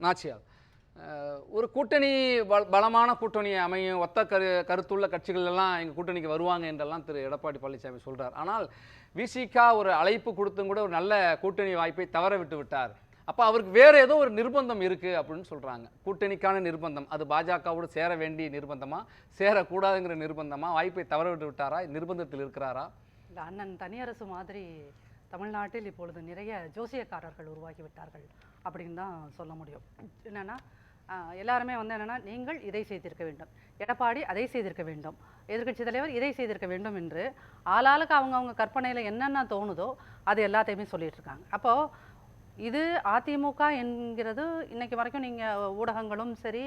நாச்சியார் ஒரு கூட்டணி பலமான கூட்டணி அமையும், ஒத்த கருத்துள்ள கட்சிகள் எல்லாம் எங்கள் கூட்டணிக்கு வருவாங்க என்றெல்லாம் திரு எடப்பாடி பழனிசாமி சொல்கிறார். ஆனால் விசிகா ஒரு அழைப்பு கொடுத்தும் கூட ஒரு நல்ல கூட்டணி வாய்ப்பை தவற விட்டு விட்டார். அப்போ அவருக்கு வேறு ஏதோ ஒரு நிர்பந்தம் இருக்குது அப்படின்னு சொல்கிறாங்க. கூட்டணிக்கான நிர்பந்தம், அது பாஜகவோடு சேர வேண்டிய நிர்பந்தமா, சேரக்கூடாதுங்கிற நிர்பந்தமா, வாய்ப்பை தவற விட்டு விட்டாரா, நிர்பந்தத்தில் இருக்கிறாரா? இல்லை, அண்ணன் தனியரசு மாதிரி தமிழ்நாட்டில் இப்பொழுது நிறைய ஜோசியக்காரர்கள் உருவாகிவிட்டார்கள் அப்படின்னு தான் சொல்ல முடியும். என்னென்னா எல்லாருமே வந்து என்னென்னா, நீங்கள் இதை செய்திருக்க வேண்டும், எடப்பாடி அதை செய்திருக்க வேண்டும், எதிர்க்கட்சி தலைவர் இதை செய்திருக்க வேண்டும் என்று ஆளாளுக்கு அவங்கவுங்க கற்பனையில் என்னென்ன தோணுதோ அது எல்லாத்தையுமே சொல்லிட்டு இருக்காங்க. அப்போது இது அதிமுக என்கிறது இன்னைக்கு வரைக்கும் நீங்கள் ஊடகங்களும் சரி,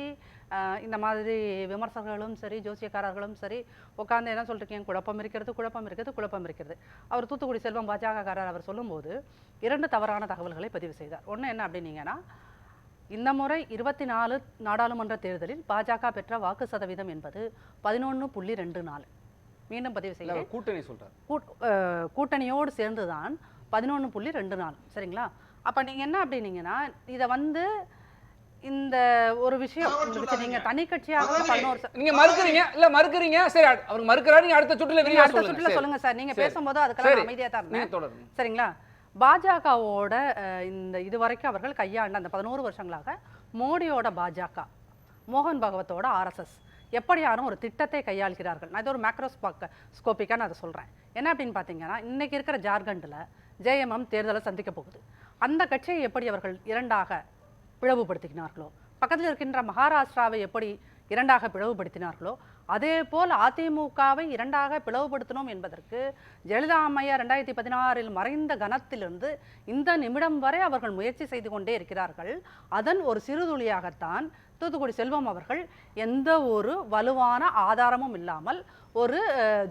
இந்த மாதிரி விமர்சகர்களும் சரி, ஜோசியக்காரர்களும் சரி உட்காந்து என்ன சொல்லிருக்கீங்க, குழப்பம் இருக்கிறது. அவர் தூத்துக்குடி செல்வம் பாஜகக்காரர் அவர் சொல்லும்போது 2 தவறான தகவல்களை பதிவு செய்தார். ஒன்று என்ன அப்படின்னீங்கன்னா, இந்த முறை 24 நாடாளுமன்ற தேர்தலில் பாஜக பெற்ற வாக்கு சதவீதம் என்பது 11.24. மீண்டும் பதிவு செய்ய கூட்டணி சொல்றார், கூட்டணியோடு சேர்ந்துதான் 11.24. சரிங்களா? அப்போ நீங்கள் என்ன அப்படின்னீங்கன்னா, இதை வந்து இந்த ஒரு விஷயம் நீங்க தனி கட்சியாக 11 நீங்க மறுக்கறீங்க, இல்ல மறுக்கறீங்க, சரி அவர் மறுக்கறாரு, நீங்க அடுத்த சுற்றுல சொல்லுங்க சார். நீங்க பேசும்போது அதுக்கெல்லாம் அமைதியா தான் இருந்தேன். சரிங்களா? பாஜகவோட இந்த இதுவரைக்கும் அவர்கள் கையாண்ட அந்த 11 வருஷங்களாக மோடியோட பாஜக, மோகன் பகவத்தோட RSS எப்படியாரும் ஒரு திட்டத்தை கையாள்கிறார்கள். நான் இது ஒரு மேக்ரோஸ்கோப்பிக்காக நான் அதை சொல்கிறேன். என்ன அப்படின்னு பார்த்தீங்கன்னா, இன்றைக்கி இருக்கிற ஜார்க்கண்டில் JMM தேர்தலை சந்திக்க போகுது. அந்த கட்சியை எப்படி அவர்கள் 2ஆக பிளவுபடுத்தினார்களோ, பக்கத்தில் இருக்கின்ற மகாராஷ்டிராவை எப்படி 2ஆக பிளவுபடுத்தினார்களோ, அதே போல் அதிமுகவை 2ஆக பிளவுபடுத்தணும் என்பதற்கு ஜெயலலிதா அம்மையார் 2016 மறைந்த கணத்திலிருந்து இந்த நிமிடம் வரை அவர்கள் முயற்சி செய்து கொண்டே இருக்கிறார்கள். அதன் ஒரு சிறுதுளியாகத்தான் தூத்துக்குடி செல்வம் அவர்கள் எந்த ஒரு வலுவான ஆதாரமும் இல்லாமல் ஒரு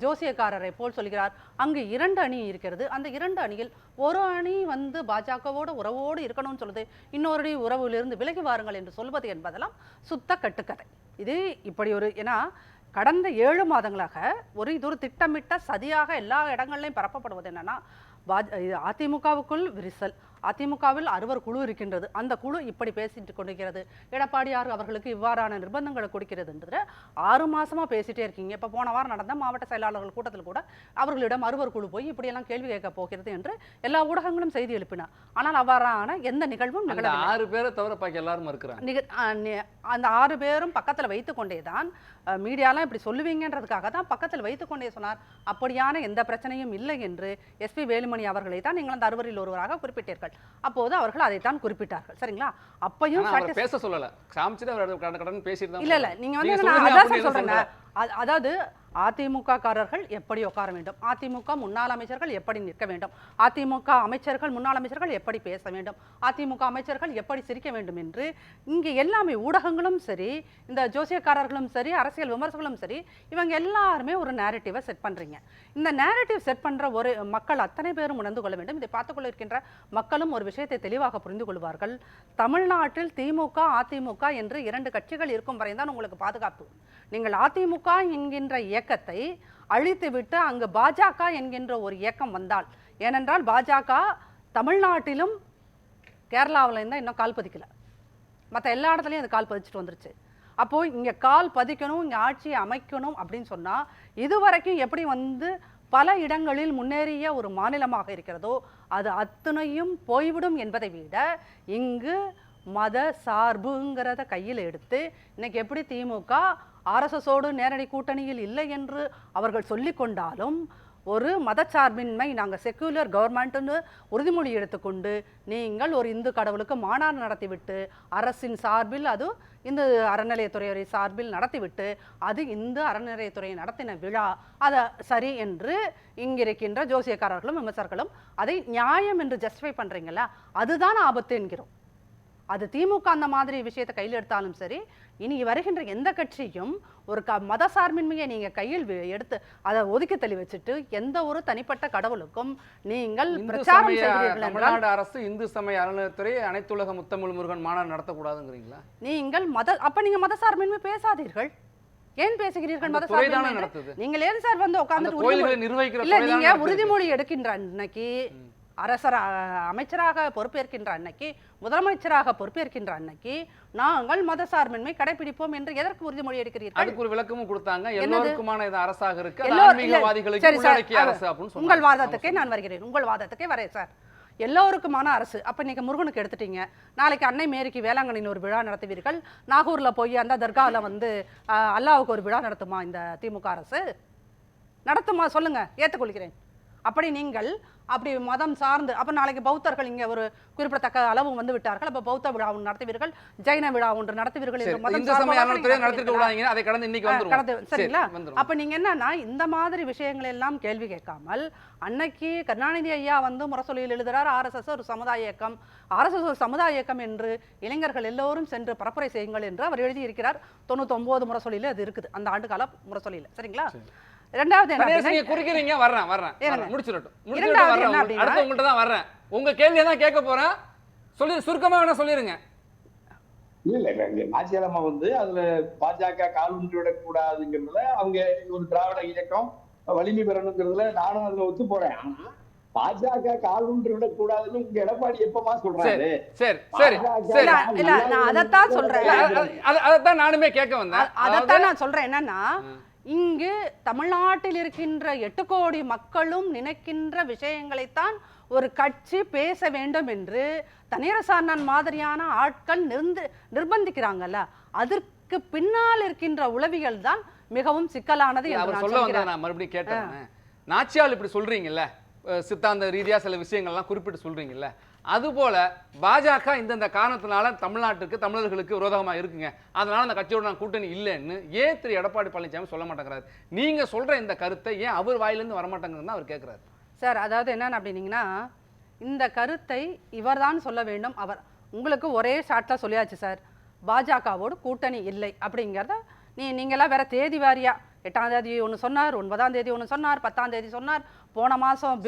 ஜோசியக்காரரை போல் சொல்கிறார். அங்கு 2 அணி இருக்கிறது, அந்த 2 அணியில் ஒரு அணி வந்து பாஜகவோட உறவோடு இருக்கணும்னு சொல்லுது, இன்னொரு உறவிலிருந்து விலகி வாருங்கள் என்று சொல்வது என்பதெல்லாம் சுத்த கட்டுக்கதை. இது இப்படி ஒரு, ஏன்னா கடந்த 7 மாதங்களாக இது ஒரு திட்டமிட்ட சதியாக எல்லா இடங்கள்லையும் பரப்பப்படுவது என்னன்னா, அதிமுகவுக்குள் விரிசல், அதிமுகவில் 60 குழு இருக்கின்றது, அந்த குழு இப்படி பேசிட்டு கொண்டிருக்கிறது, எடப்பாடியார் அவர்களுக்கு இவ்வாறான நிர்பந்தங்களை கொடுக்கிறதுன்றது 6 மாசமா பேசிட்டே இருக்கீங்க. இப்போ போன வாரம் நடந்த மாவட்ட செயலாளர்கள் கூட்டத்தில் கூட அவர்களிடம் 60 குழு போய் இப்படியெல்லாம் கேள்வி கேட்க போகிறது என்று எல்லா ஊடகங்களும் செய்தி எழுப்பினார். ஆனால் அவ்வாறான எந்த நிகழ்வும் நிகழவில்லை. 6 பேரை தவிர பாக்கி எல்லாரும் இருக்கிறாங்க. அந்த 6 பேரும் பக்கத்தில் வைத்துக்கொண்டே தான், மீடியாலாம் இப்படி சொல்லுவீங்கன்றதுக்காக தான் பக்கத்தில் வைத்துக்கொண்டே சொன்னார். அப்படியான எந்த பிரச்சனையும் இல்லை என்று SP வேலுமணி அவர்களை தான் நீங்கள் அந்த 60ல் ஒருவராக குறிப்பிட்டீர்கள். அப்போது அவர்கள் அதைத்தான் குறிப்பிட்டார்கள். சரிங்களா? அப்பையும் பேச சொல்லல, காமிச்சிட்டு அவர் கடன் பேசிட்டு தான். இல்ல நீங்க வந்து நான் அதான் சொல்றேன். அதாவது அதிமுக காரர்கள் எப்படி உட்கார வேண்டும், அதிமுக முன்னாள் அமைச்சர்கள் எப்படி நிற்க வேண்டும், அதிமுக அமைச்சர்கள் முன்னாள் அமைச்சர்கள் எப்படி பேச வேண்டும், அதிமுக அமைச்சர்கள் எப்படி சிரிக்க வேண்டும் என்று இங்கே எல்லாமே ஊடகங்களும் சரி, இந்த ஜோசியக்காரர்களும் சரி, அரசியல் விமர்சகர்களும் சரி, இவங்க எல்லாருமே ஒரு நேரட்டிவை செட் பண்றீங்க. இந்த நேரட்டிவ் செட் பண்ற ஒரு மக்கள் அத்தனை பேரும் உணர்ந்து கொள்ள வேண்டும். இதை பார்த்துக்கொள்ள இருக்கின்ற மக்களும் ஒரு விஷயத்தை தெளிவாக புரிந்து கொள்வார்கள். தமிழ்நாட்டில் திமுக அதிமுக என்று 2 கட்சிகள் இருக்கும் வரைதான் உங்களுக்கு பாதுகாப்பு. நீங்கள் அதிமுக என்கின்ற இயக்கத்தை அழித்துவிட்டு அங்கு பாஜக என்கின்ற ஒரு இயக்கம் வந்தால், ஏனென்றால் பாஜக தமிழ்நாட்டிலும் கேரளாவில் இருந்தால் இன்னும் கால் பதிக்கல, மற்ற எல்லா இடத்துலையும் அது கால் பதிச்சுட்டு வந்துருச்சு. அப்போ இங்கே கால் பதிக்கணும், இங்கே ஆட்சியை அமைக்கணும் அப்படின்னு சொன்னால், இதுவரைக்கும் எப்படி வந்து பல இடங்களில் முன்னேறிய ஒரு மாநிலமாக இருக்கிறதோ அது அத்தனையும் போய்விடும் என்பதை விட, இங்கு மத சார்புங்கிறத கையில் எடுத்து இன்னைக்கு எப்படி திமுக RSSோடு நேரடி கூட்டணியில் இல்லை என்று அவர்கள் சொல்லிக் கொண்டாலும், ஒரு மதச்சார்பின்மை, நாங்கள் செக்யூலர் கவர்மெண்ட்னு உறுதிமொழி எடுத்துக்கொண்டு நீங்கள் ஒரு இந்து கடவுளுக்கு மாநாடு நடத்திவிட்டு, அரசின் சார்பில் அது இந்து அறநிலையத்துறை சார்பில் நடத்திவிட்டு, அது இந்து அறநிலையத்துறை நடத்தின விழா, அதை சரி என்று இங்கிருக்கின்ற ஜோசியக்காரர்களும் விமர்சகர்களும் அதை நியாயம் என்று ஜஸ்டிஃபை பண்றீங்களா, அதுதான் ஆபத்து என்கிறோம். அது திமுக அந்த மாதிரி விஷயத்தை கையில் எடுத்தாலும் சரி, இனி வருகின்ற எந்த கட்சியும் ஒரு மத சார்பின்மையை நீங்க கையில் எடுத்து அதை ஒதுக்கி தள்ளி வச்சுட்டு எந்த ஒரு தனிப்பட்ட கடவுளுக்கும் நீங்கள் பிரச்சாரம் செய்கிறீர்கள். தமிழ்நாடு அரசு இந்து சமய அறநிலையத்துறை அனைத்துலக முத்தமிழ் முருகன் மாநாடு நடத்தக்கூடாதுங்கிறீங்களா? நீங்கள் நீங்க மத சார்பின்மை பேசாதீர்கள். ஏன் பேசுகிறீர்கள்? மத சார்பின்மை நீங்கள் ஏன் சார் வந்து உட்கார்ந்து கோயில்களை நிர்வகிக்கிற இல்ல, நீங்க உறுதிமொழி எடுக்கின்ற அன்னைக்கு அமைச்சராக பொறுப்பேற்கின்ற அன்னைக்கு, முதலமைச்சராக பொறுப்பேற்கின்ற அன்னைக்கு நாங்கள் மதசார்பின்மை கடைபிடிப்போம் என்று எதற்கு உறுதிமொழி எடுக்கிறீர்கள்? அதுக்கு ஒரு விளக்கமும் கொடுத்தாங்க. எல்லோருக்குமான இது அரசாக இருக்கு, எல்லோரும் ஆன்மீகவாதிகளுக்கு உள்ளடக்கிய அரசு அப்படின்னு சொன்னாங்க. உங்கள் வாதத்துக்கே நான் வருகிறேன், உங்கள் வாதத்துக்கே வரேன் சார். எல்லோருக்குமான அரசு. அப்போ நீங்கள் முருகனுக்கு எடுத்துட்டீங்க, நாளைக்கு அன்னை மேரிக்கு வேளாங்கண்ணின்னு ஒரு விழா நடத்துவீர்கள், நாகூரில் போய் அந்த தர்காவில் வந்து அல்லாவுக்கு ஒரு விழா நடத்துமா இந்த திமுக அரசு? நடத்துமா சொல்லுங்க, ஏற்றுக்கொள்கிறேன். அப்படி நீங்கள் அப்படி மதம் சார்ந்து, அப்போ நாளைக்கு பௌத்தர்கள் இங்கே ஒரு குறிப்பிடத்தக்க அளவு வந்து விட்டார்கள், அப்போ பௌத்த விழா ஒன்று நடத்துவீர்கள், ஜெயின விழா ஒன்று நடத்துவீர்கள் என்று மதம் சரிங்களா? அப்போ நீங்கள் என்னன்னா இந்த மாதிரி விஷயங்கள் எல்லாம் கேள்வி கேட்காமல், அன்னைக்கு கருணாநிதி ஐயா வந்து முரசொலியில் எழுதுகிறார், ஆர்எஸ்எஸ் ஒரு சமுதாய இயக்கம், ஆர்எஸ்எஸ் ஒரு சமுதாய இயக்கம் என்று இளைஞர்கள் எல்லோரும் சென்று பரப்புரை செய்யுங்கள் என்று அவர் எழுதியிருக்கிறார். 99 முரசொலியில் அது இருக்குது, அந்த ஆண்டுகால முரசொலியில். சரிங்களா? இரண்டாவது குறிக்கிறீங்க, உங்கள்கிட்ட தான் வர்றேன், உங்க கேள்வியை தான் கேட்க போறேன், சொல்லி சுருக்கமா வேணா சொல்லிருங்க. இல்ல நாச்சியாலம்மா வந்து அதுல பாஜக கால் ஊன்றி விடக்கூடாதுங்கிறதுல அவங்க ஒரு திராவிட இயக்கம் வலிமை பெறணுங்கிறதுல நானும் அதுல ஒத்து போறேன். ஆனா பாஜக கால் ஊன்றி விடக்கூடாதுன்னு உங்க எடப்பாடி எப்பமா சொல்றாரு? சரி சரி சரி, இல்ல நான் அதைத்தான் சொல்றேன், அதைத்தான் நானுமே கேட்க வந்தேன். அதைத்தான் நான் சொல்றேன். என்னன்னா இங்கு தமிழ்நாட்டில் இருக்கின்ற 8 கோடி மக்களும் நினைக்கின்ற விஷயங்களைத்தான் ஒரு கட்சி பேச வேண்டும் என்று தனியரசானன் மாதிரியான ஆட்கள் நிர்பந்திக்கிறாங்கல்ல, அதற்கு பின்னால் இருக்கின்ற உளவியல் தான் மிகவும் சிக்கலானது. நான் மறுபடியும் கேட்டேன், நாச்சியால் இப்படி சொல்றீங்கல்ல, சித்தாந்த ரீதியா சில விஷயங்கள்லாம் குறிப்பிட்டு சொல்றீங்கல்ல, அதுபோல பாஜக இந்த காரணத்தினால தமிழ்நாட்டுக்கு தமிழர்களுக்கு விரோதமா இருக்குங்க, அதனால அந்த கட்சியோட நான் கூட்டணி இல்லைன்னு ஏன் திரு எடப்பாடி பழனிசாமி சொல்ல மாட்டேங்கிறாரு? நீங்க சொல்ற இந்த கருத்தை ஏன் அவர் வாயிலிருந்து வரமாட்டேங்குதுன்னு அவர் கேட்கிறாரு. சார், அதாவது என்னன்னு அப்படின்னீங்கன்னா, இந்த கருத்தை இவர் தான் சொல்ல வேண்டும். அவர் உங்களுக்கு ஒரே ஷார்ட்ல சொல்லியாச்சு சார், பாஜகவோடு கூட்டணி இல்லை அப்படிங்கிறத நீங்களாம் வேற தேதி வாரியா 8ஆம் தேதி ஒன்று சொன்னார், 9ஆம் தேதி ஒன்று சொன்னார், 10ஆம் தேதி சொன்னார், போன மாதம்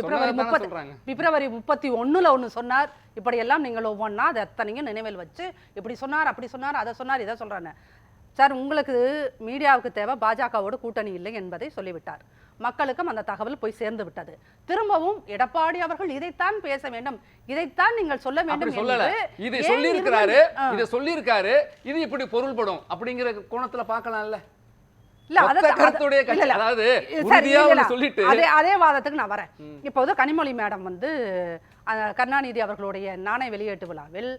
பிப்ரவரி 31 ஒன்று சொன்னார். இப்படியெல்லாம் நீங்கள் ஒவ்வொன்றா அதை எத்தனையும் நினைவில் வச்சு இப்படி சொன்னார், அப்படி சொன்னார், அதை சொன்னார், இதை சொல்கிறாங்க சார். உங்களுக்கு மீடியாவுக்கு தேவை பாஜகவோடு கூட்டணி இல்லை என்பதை சொல்லிவிட்டார், மக்களுக்கும் அந்த தகவல் போய் சேர்ந்து விட்டது. திரும்பவும் எடப்பாடி அவர்கள் இதைத்தான் பேச வேண்டும், இதைத்தான் நீங்கள் சொல்ல வேண்டும். இதை சொல்லியிருக்காரு, இது இப்படி பொருள்படும் அப்படிங்கிற கோணத்துல பார்க்கலாம்ல. அதே வாதத்துக்கு நான் வரேன். இப்போது கனிமொழி மேடம் வந்து கருணாநிதி அவர்களுடைய நாணய வெளியீட்டு விழாவில்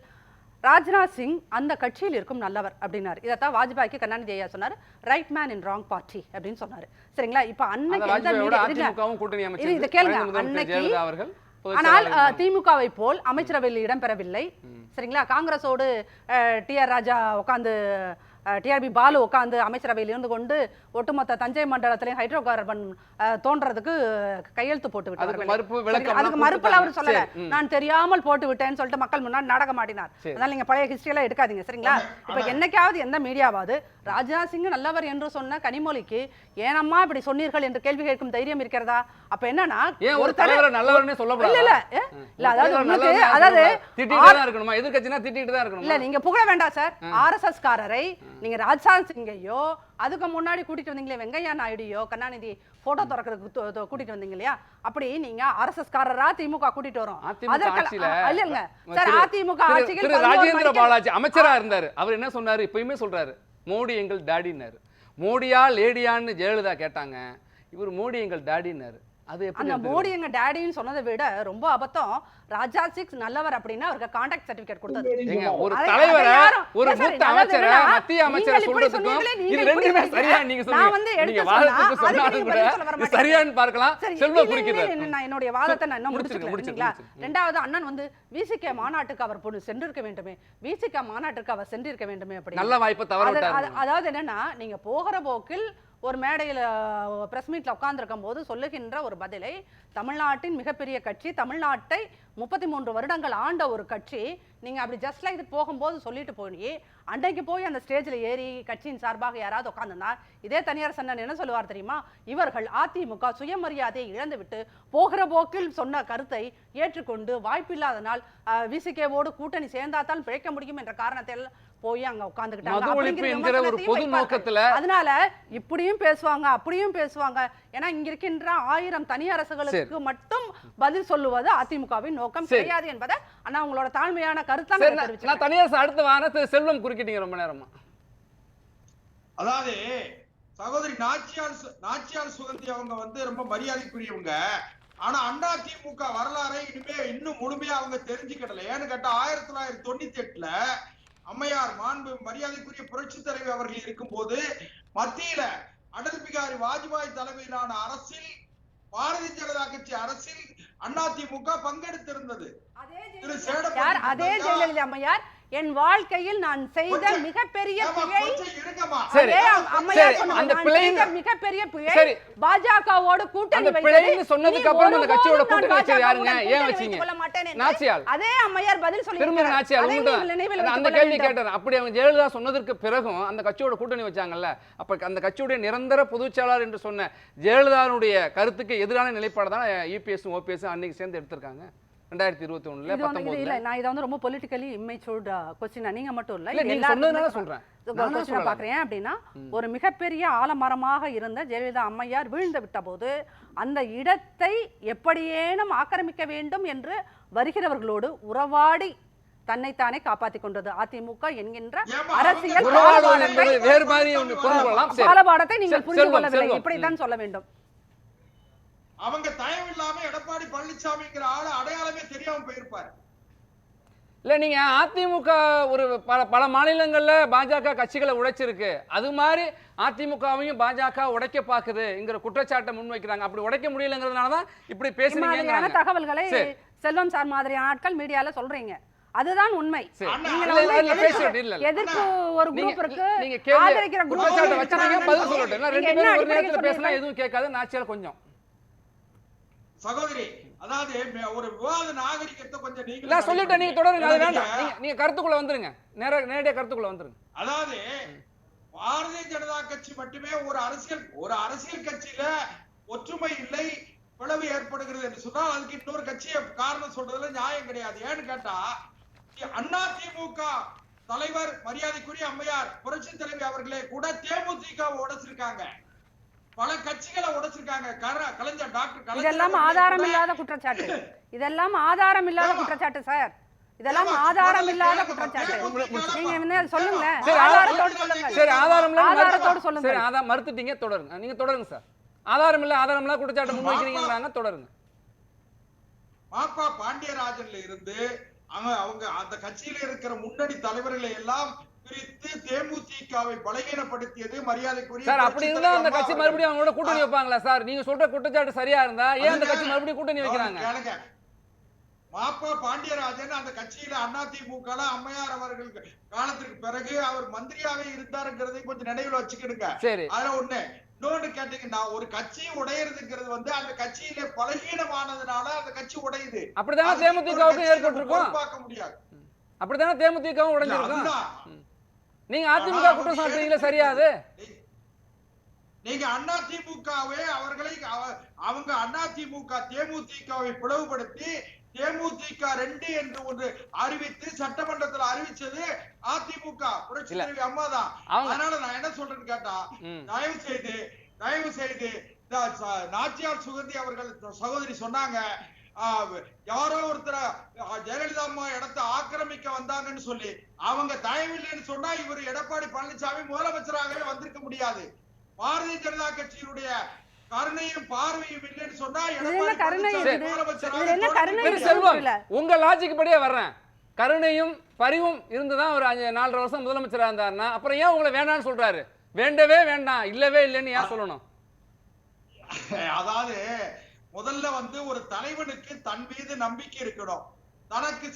ராஜ்நாத் சிங் அந்த கட்சியில் இருக்கும் நல்லவர் அப்படின்னாரு. இதைத்தான் வாஜ்பாய்க்கு கருணாநிதி ஐயா சொன்னார், right man in wrong party அப்படின்னு சொன்னாரு. சரிங்களா? இப்ப அன்னைக்கு இதை கேளுங்க, அன்னைக்கு ஆனால் திமுகவை போல் அமைச்சரவையில் இடம்பெறவில்லை. சரிங்களா? காங்கிரஸோடு டிஆர் ராஜா உட்காந்து, டிஆர்பி பாலு உட்காந்து அமைச்சரவையில் இருந்து கொண்டு ஒட்டுமொத்த தஞ்சை மண்டலத்திலையும் ஹைட்ரோ கார்பன் தோன்றதுக்கு கையெழுத்து போட்டு விட்டார்கள். அதுக்கு மறுப்பல அவர் சொல்லல, நான் தெரியாமல் போட்டு விட்டேன்னு சொல்லிட்டு மக்கள் முன்னாடி நாடகம் ஆடினார். அதனால நீங்க பழைய ஹிஸ்டரி எல்லாம் எடுக்காதீங்க. சரிங்களா? இப்ப என்னைக்காவது எந்த மீடியாவாவது ராஜ்நாத் சிங் நல்லவர் என்று சொன்ன கனிமொழிக்கு ஏனம்மா இப்படி சொன்னீர்கள் என்று கேள்வி கேட்கும் தைரியம் இருக்கிறதா? அப்ப என்னன்னா ஒரு தலைவர் நல்லவர்னே சொல்லக்கூடாது. இல்ல இல்ல, அதாவது இல்ல, நீங்க புகழ வேண்டாம் சார். ஆர்எஸ்எஸ் காரரை நீங்க ராஜ்நாத் சிங்கையோ அதுக்கு முன்னாடி கூட்டிட்டு வந்தீங்களே வெங்கையா நாயுடியோ கருணாநிதி போட்டோ திறக்கிறதுக்கு கூட்டிட்டு வந்தீங்க இல்லையா, அப்படி நீங்க ஆர்எஸ்எஸ் காரரா திமுக கூட்டிட்டு வரோம். இல்லங்க சார், அதிமுக ஆட்சியில் ராஜேந்திர பாலாஜி அமைச்சரா இருந்தாரு, அவர் என்ன சொன்னாரு, இப்பயுமே சொல்றாரு, மோடி எங்கள் டாடின்னாரு. மோடியா லேடியான்னு ஜெயலலிதா கேட்டாங்க, இவர் மோடி எங்கள் டாடின்னாரு. அந்த மோடி எங்க டாடின்னு சொன்னதை விட ரொம்ப அபத்தம். ராஜா சிக்ஸ் நல்லவர் அப்படின்னா அவருக்கு கான்டாக்ட் சர்டிபிகேட் கொடுத்தது. ஒரு தலைவரை, ஒரு மூத்த அமைச்சரை, மத்திய அமைச்சரை சொல்றதுக்கும் இது ரெண்டுமே சரியா நீங்க சொல்றீங்க. நீங்க வாதத்துக்கு சொன்னாலும் கூட சரியான்னு பார்க்கலாம். செல்வ குறிக்கிறார். நான் என்னோட வாதத்தை நான் இன்னும் முடிச்சுக்கல. ரெண்டாவது, அண்ணன் வந்து விசிக மாநாட்டுக்கு அவர் சென்றிருக்க வேண்டுமே, விசிக மாநாட்டுக்கு அவர் சென்றிருக்க வேண்டுமே அப்படி நல்ல வாய்ப்பை தவறவிட்டார். அதாவது என்னன்னா, நீங்க போகிற போக்கில் ஒரு மேடையில் பிரஸ் மீட்ல உட்கார்ந்துருக்கும் போது சொல்லுகின்ற ஒரு பதிலை, தமிழ்நாட்டின் மிகப்பெரிய கட்சி, தமிழ்நாட்டை 33 வருடங்கள் ஆண்ட ஒரு கட்சி நீங்க அப்படி ஜஸ்ட் லைக் போகும்போது சொல்லிட்டு போய் அன்றைக்கு போய் அந்த ஸ்டேஜ்ல ஏறி கட்சியின் சார்பாக யாராவது உட்கார்ந்துனா இதே தனியார் சன்னன் என்ன சொல்லுவார் தெரியுமா? இவர்கள் அதிமுக சுயமரியாதையை இழந்துவிட்டு போகிற போக்கில் சொன்ன கருத்தை ஏற்றுக்கொண்டு வாய்ப்பில்லாதனால் விசிகேவோடு கூட்டணி சேர்ந்தாதான் பிழைக்க முடியும் என்ற காரணத்தில் போய் அங்க உட்கார்ந்துக்கிட்டாங்க. அதனால இப்படியும் பேசுவாங்க அப்படியும் பேசுவாங்க. ஏன்னா இங்க இருக்கின்ற 1000 தனி அரசுகளுக்கு மட்டும் பதில் சொல்லுவது அதிமுகவின் நோக்கம் கிடையாது என்பதை ஆனா உங்களோட தாழ்மையான கருத்தான் தெரிவிச்சேன். தனியார் அடுத்த வாரத்தை செல்வம் குறுக்கிட்டீங்க ரொம்ப நேரமா. அதாவது சகோதரி நாச்சியார் சுகந்தி அவங்க வந்து ரொம்ப மரியாதைக்குரியவங்க. ஆனா அதிமுக வரலாறை இன்னும் முழுமையா அவங்க தெரிஞ்சுக்கிடல. ஏன்னு கேட்டா 1998ல அம்மையார் மாண்பு மரியாதைக்குரிய புரட்சி தலைவர் அவர்கள் இருக்கும் போது மத்தியில அடல் பிகாரி வாஜ்பாய் தலைமையிலான அரசில் பாரதிய ஜனதா கட்சி அரசில் அதிமுக பங்கெடுத்திருந்தது. அதே ஜெயலலிதா அம்மையார் என் வாழ்க்கையில் நான் செய்த மிகப்பெரிய பிழை, மிகப்பெரிய பிழை பாஜகவோடு கூட்டணி வைத்தது. சொன்னதுக்கு அப்புறம் அந்த கட்சியோட கூட்டணி வச்சது யாருங்க? ஏன் வச்சீங்க? நாச்சியார் அதே அம்மையார் பதில் சொல்லி அந்த கேள்வி கேட்டார். அப்படி அவங்க ஜெயலலிதா சொன்னதற்கு பிறகும் அந்த கட்சியோட கூட்டணி வச்சாங்கல்ல, அப்ப அந்த கட்சியுடைய நிரந்தர பொதுச் செயலாளர் என்று சொன்ன ஜெயலலிதாவுடைய கருத்துக்கு எதிரான நிலைப்பாடு தான் இபிஎஸ் ஓபிஎஸ் அன்னைக்கு சேர்ந்து எடுத்திருக்காங்க 2021. நான் இதை வந்து ரொம்ப பொலிட்டிக்கலி இம்மெச்சூர்ட் क्वेश्चन. நீங்க மட்டும் இல்ல, நீங்க சொன்னதனால சொல்றேன். நான் பாக்குறேன் அப்படின்னா ஒரு மிகப்பெரிய ஆலமரமாக இருந்த ஜெயலலிதா அம்மையார் வீழ்ந்து விட்ட போது அந்த இடத்தை எப்படியேனும் ஆக்கிரமிக்க வேண்டும் என்று வருகிறவர்களோடு உறவாடி தன்னைத்தானே காப்பாற்றிக் கொண்டது அதிமுக என்கின்ற அரசியல் பாலபாடத்தை நீங்கள் புரிந்து கொள்ளவில்லை. இப்படித்தான் சொல்ல வேண்டும். அவங்க தயவு இல்லாம எடப்பாடி பழனிசாமிங்கிற ஆளு அடையாளமே தெரியாம போயிருப்பாரு. இல்ல நீங்க அதிமுக ஒரு பல மாநிலங்கள்ல பாஜக கட்சிகளை உடைச்சிருக்கு, அது மாதிரி அதிமுகவையும் பாஜக உடைக்க பாக்குதுங்கிற குற்றச்சாட்டை முன்வைக்கிறாங்க. அப்படி உடைக்க முடியலங்கிறதுனாலதான் இப்படி பேசுறீங்க. தகவல்களை செல்வம் சார் மாதிரியான ஆட்கள் மீடியால சொல்றீங்க. அதுதான் உண்மை. எதிர்ப்பு ஒரு குரூப் இருக்கு, ஆதரிக்கிற குற்றச்சாட்டை வச்சீங்க, பதில் சொல்லட்டும். ரெண்டு பேரும் ஒரு நேரத்துல பேசினா எதுவும் கேட்காது. நாச்சியார் கொஞ்சம் சகோதரி, அதாவது ஒரு விவாத நாகரிகத்தை கொஞ்சம் நீங்க சொல்லிட்டு நீங்க தொடருங்க. அது வேண்டாம், நீங்க கருத்துக்குள்ள வந்துருங்க, நேரடியா கருத்துக்குள்ள வந்துருங்க. அதாவது பாரதிய ஜனதா கட்சி மட்டுமே ஒரு அரசியல் கட்சியில ஒற்றுமை இல்லை, பிளவு ஏற்படுகிறது என்று சொன்னால் அதுக்கு இன்னொரு கட்சியை காரணம் சொல்றதுல நியாயம் கிடையாது. ஏன்னு கேட்டா அதிமுக தலைவர் மரியாதைக்குரிய அம்மையார் புரட்சி தலைவி அவர்களே கூட தேமுதிக உடைச்சிருக்காங்க, பல கட்சிகளை உடைச்சிருக்காங்க. கலைஞர் டாக்டர் இதெல்லாம் ஆதாரம் இல்லாத குற்றச்சாட்டு. இதெல்லாம் ஆதாரம் இல்லாத குற்றச்சாட்டு சார். இதெல்லாம் ஆதாரம் இல்லாத குற்றச்சாட்டு. நீங்க என்ன சொல்லுங்க, ஆதாரத்தோடு சொல்லுங்க. சரி, ஆதாரம் இல்ல, ஆதாரத்தோடு சொல்லுங்க. சரி, ஆதாரம் மறுத்துட்டீங்க, தொடருங்க. நீங்க தொடருங்க சார். ஆதாரம் இல்ல குற்றச்சாட்டு முன்வைக்கிறீங்கங்கறாங்க, தொடருங்க. மாப்பா பாண்டியராஜன்ல இருந்து அவங்க அந்த கட்சியில இருக்கிற முன்னணி தலைவர்களை எல்லாம் பிரித்து தேமுதிகவை பலகீனப்படுத்தியது மரியாதைக்குரிய சார். அப்படி இருந்தா அந்த கட்சி மறுபடியும் அவங்களோட கூட்டணி வைப்பாங்களா சார்? நீங்க சொல்ற குற்றச்சாட்டு சரியா இருந்தா ஏன் அந்த கட்சி மறுபடியும் கூட்டணி வைக்கிறாங்க? மாப்பா பாண்டியராஜன் அந்த கட்சியில அதிமுக அம்மையார் அவர்கள் காலத்திற்கு பிறகு அவர் மந்திரியாவே இருந்தாருங்கிறதை கொஞ்சம் நினைவுல வச்சுக்கிடுங்க. சரி, அதுல ஒண்ணு. இன்னொன்னு கேட்டீங்கன்னா, ஒரு கட்சி உடையறதுங்கிறது வந்து அந்த கட்சியில பலகீனமானதுனால அந்த கட்சி உடையுது. அப்படிதானே தேமுதிகவுக்கும் ஏற்பட்டிருக்கும். பார்க்க முடியாது. அப்படிதானே தேமுதிகவும் உடைஞ்சிருக்கும். நீங்க அதிமுக குற்றம் சாட்டுறீங்களா? சரியாது. நீங்க அதிமுகவே அவர்களை அவங்க அதிமுக தேமுதிகவை பிளவுபடுத்தி தேமுதிக 2 என்று ஒன்று அறிவித்து சட்டமன்றத்தில் அறிவிச்சது அதிமுக புரட்சி தலைவி அம்மா தான். அதனால நான் என்ன சொல்றேன்னு கேட்டா, தயவு செய்து நாச்சியார் சுகந்தி அவர்கள் சகோதரி சொன்னாங்க, யாரோ ஒருத்தர் ஜெயலலிதா அம்மா இடத்தை ஆக்கிரமிக்க வந்தாங்கன்னு சொல்லி அவங்க தயவில்லைன்னு சொன்னா இவர் எடப்பாடி பழனிசாமி முதலமைச்சராகவே வந்திருக்க முடியாது. பாரதிய ஜனதா கட்சியினுடைய கருணையும் பார்வையும் இல்லைன்னு சொன்னா உங்க லாஜிக் படியே வர்றேன். கருணையும் பரிவும் இருந்துதான் ஒரு 4.5 வருஷம் முதலமைச்சரா இருந்தாருன்னா அப்புறம் ஏன் உங்களை வேண்டாம்னு சொல்றாரு? வேண்டவே வேண்டாம், இல்லவே இல்லைன்னு ஏன் சொல்லணும்? அதாவது முதல்ல வந்து ஒரு தலைவனுக்கு தன் மீது நம்பிக்கை இருக்கணும். தனக்கு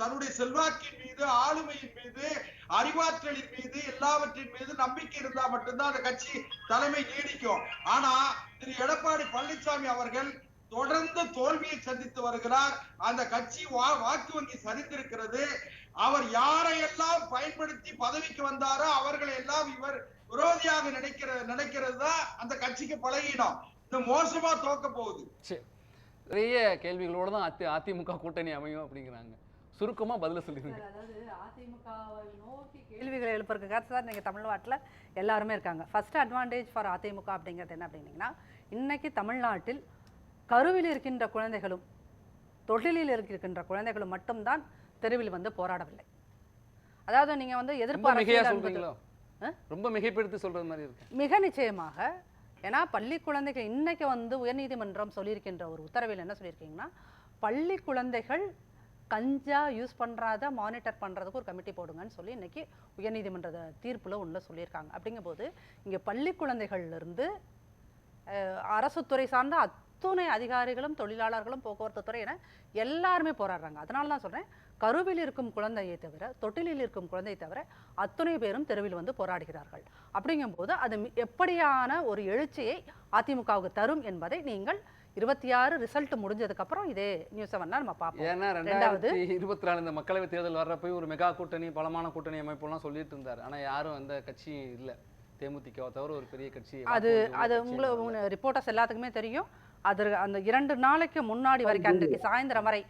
தன்னுடைய செல்வாக்கின் மீது, ஆளுமையின் மீது, அறிவாற்றலின் மீது, எல்லாவற்றின் மீது நம்பிக்கை இருந்தா மட்டும்தான் அந்த கட்சி தலைமை நீடிக்கும். ஆனா திரு எடப்பாடி பழனிசாமி அவர்கள் தொடர்ந்து தோல்வியை சந்தித்து வருகிறார். அந்த கட்சி வாக்கு வங்கி சரிந்திருக்கிறது. அவர் யாரையெல்லாம் பயன்படுத்தி பதவிக்கு வந்தாரோ அவர்களை எல்லாம் இவர் விரோதியாக நினைக்கிறது தான் அந்த கட்சிக்கு பழகினோம். இது மோசமா தோக்க போகுது. நிறைய கேள்விகளோட தான் அதிமுக கூட்டணி அமையும் அப்படிங்கிறாங்க. சுருக்கமா பதில சொல்லிருங்க. அதாவது அதிமுகவை நோக்கி கேள்விகளை எழுப்புறதுக்காக சார் நீங்க தமிழ்நாட்டில் எல்லாருமே இருக்காங்க. ஃபர்ஸ்ட் அட்வான்டேஜ் ஃபார் அதிமுக அப்படிங்கிறது என்ன அப்படின்னீங்கன்னா, இன்னைக்கு தமிழ்நாட்டில் கருவில் இருக்கின்ற குழந்தைகளும் தொழிலில் இருக்கின்ற குழந்தைகளும் மட்டும்தான் தெருவில் வந்து போராடவில்லை. அதாவது நீங்க வந்து எதிர்பார்ப்பு ரொம்ப மிகைப்படுத்தி சொல்றது மாதிரி இருக்கு. மிக நிச்சயமாக. ஏன்னா பள்ளி குழந்தைகள் இன்னைக்கு வந்து உயர்நீதிமன்றம் சொல்லியிருக்கின்ற ஒரு உத்தரவில் என்ன சொல்லியிருக்கீங்கன்னா, பள்ளி குழந்தைகள் கஞ்சா யூஸ் பண்ணுறத மானிட்டர் பண்ணுறதுக்கு ஒரு கமிட்டி போடுங்கன்னு சொல்லி இன்னைக்கு உயர்நீதிமன்ற தீர்ப்புல ஒன்று சொல்லியிருக்காங்க. அப்படிங்கும்போது இங்கே பள்ளி குழந்தைகள்லேருந்து அரசு துறை சார்ந்த அத்துணை அதிகாரிகளும் தொழிலாளர்களும் போக்குவரத்து துறை என எல்லாருமே போராடுறாங்க. அதனால தான் சொல்கிறேன், கருவில் இருக்கும் குழந்தையை தவிர தொட்டிலில் இருக்கும் குழந்தையை தவிர அத்துணை பேரும் தெருவில் வந்து போராடுகிறார்கள். அப்படிங்கும்போது அது எப்படியான ஒரு எழுச்சியை அதிமுகவுக்கு தரும் என்பதை நீங்கள் 26 ரிசல்ட் முடிஞ்சதுக்கு அப்புறம் இதே நியூஸை வேணா நம்ம பார்ப்போம். ஏன்னா 2024 இந்த மக்களவை தேர்தல் வர்றப்போ ஒரு மெகா கூட்டணி பலமான கூட்டணி அமைப்புலாம் சொல்லிட்டு இருந்தார். ஆனா யாரும் அந்த கட்சி இல்லை, தேமுதிக தவிர ஒரு பெரிய கட்சி. அது உங்களுக்கு ரிப்போர்ட்டர்ஸ் எல்லாத்துக்குமே தெரியும். அது அந்த 2 நாளைக்கு முன்னாடி வரைக்கும் அன்றைக்கு சாயந்தரம் வரை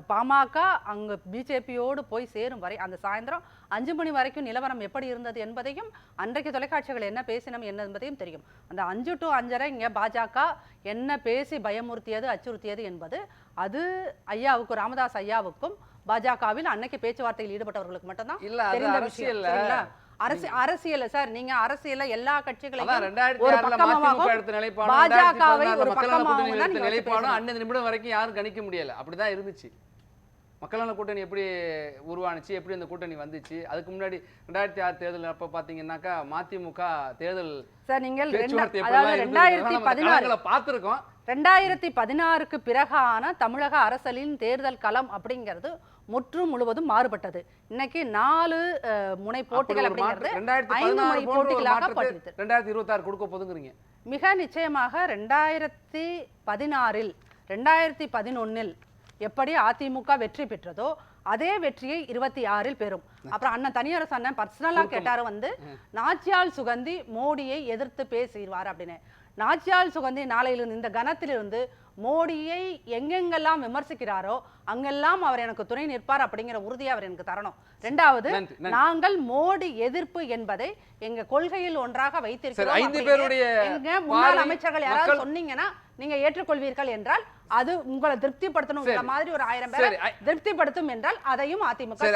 பாமக அங்க பிஜேபியோடு போய் சேரும் வரை அந்த சாயந்தரம் 5 மணி வரைக்கும் நிலவரம் எப்படி இருந்தது என்பதையும் அன்றைக்கு தொலைக்காட்சிகள் என்ன பேசினோம் என்ன என்பதையும் தெரியும். அந்த 5 to 5:30 இங்க பாஜக என்ன பேசி பயமுறுத்தியது அச்சுறுத்தியது என்பது அது ஐயாவுக்கும் ராமதாஸ் ஐயாவுக்கும் பாஜகவில் அன்னைக்கு பேச்சுவார்த்தையில் ஈடுபட்டவர்களுக்கு மட்டும்தான் தெரிந்த விஷயம். அரசியல் சார், நீங்க அரசியல எல்லா கட்சிகளையும் ஒரு பக்கமாகவும் பாஜகவை ஒரு பக்கமாகவும் தான் நிலைப்பாடும் அன்னைய நிமிடம் வரைக்கும் யாரும் கணிக்க முடியல. அப்படிதான் இருந்துச்சு. மக்கள் நல கூட்டணி எப்படி உருவானுச்சு, எப்படி அந்த கூட்டணி வந்துச்சு. அதுக்கு முன்னாடி 2006 தேர்தல் அப்ப பாத்தீங்கன்னாக்கா மதிமுக தேர்தல் சார் நீங்கள் 2016 பார்த்திருக்கோம். 2016க்கு பிறகான தமிழக அரசியலின் தேர்தல் களம் அப்படிங்கிறது முற்றும் முழுவதும் மாறுபட்டது. இன்னைக்கு 4 முனை போட்டிகள் அப்படிங்கிறது 5 முனை போட்டிகளாக 2026 கொடுக்க போதுங்கிறீங்க. மிக நிச்சயமாக 2016 2011 எப்படி அதிமுக வெற்றி பெற்றதோ அதே வெற்றியை 26 பெறும். அப்புறம் அண்ணன் தனியரசு அண்ணன் பர்சனலா கேட்டாரு வந்து நாச்சியால் சுகந்தி மோடியை எதிர்த்து பேசிடுவார் அப்படின்னு. நாச்சியால் சுகந்தி நாளையிலிருந்து இந்த கணத்திலிருந்து மோடியை எங்கெங்கெல்லாம் விமர்சிக்கிறாரோ அங்கெல்லாம் அவர் எனக்கு துணை நிற்பார் அப்படிங்கிற உறுதியை அவர் எனக்கு தரணும். 2வது, நாங்கள் மோடி எதிர்ப்பு என்பதை எங்க கொள்கையில் ஒன்றாக வைத்திருக்கிறோம். எங்க முன்னாள் அமைச்சர்கள் யாராவது சொன்னீங்கன்னா நீங்க ஏற்றுக்கொள்வீர்கள் என்றால் அது உங்களை திருப்திப்படுத்தணும் மாதிரி ஒரு 1000 பேரை திருப்திப்படுத்தும் என்றால் அதையும் அதிமுக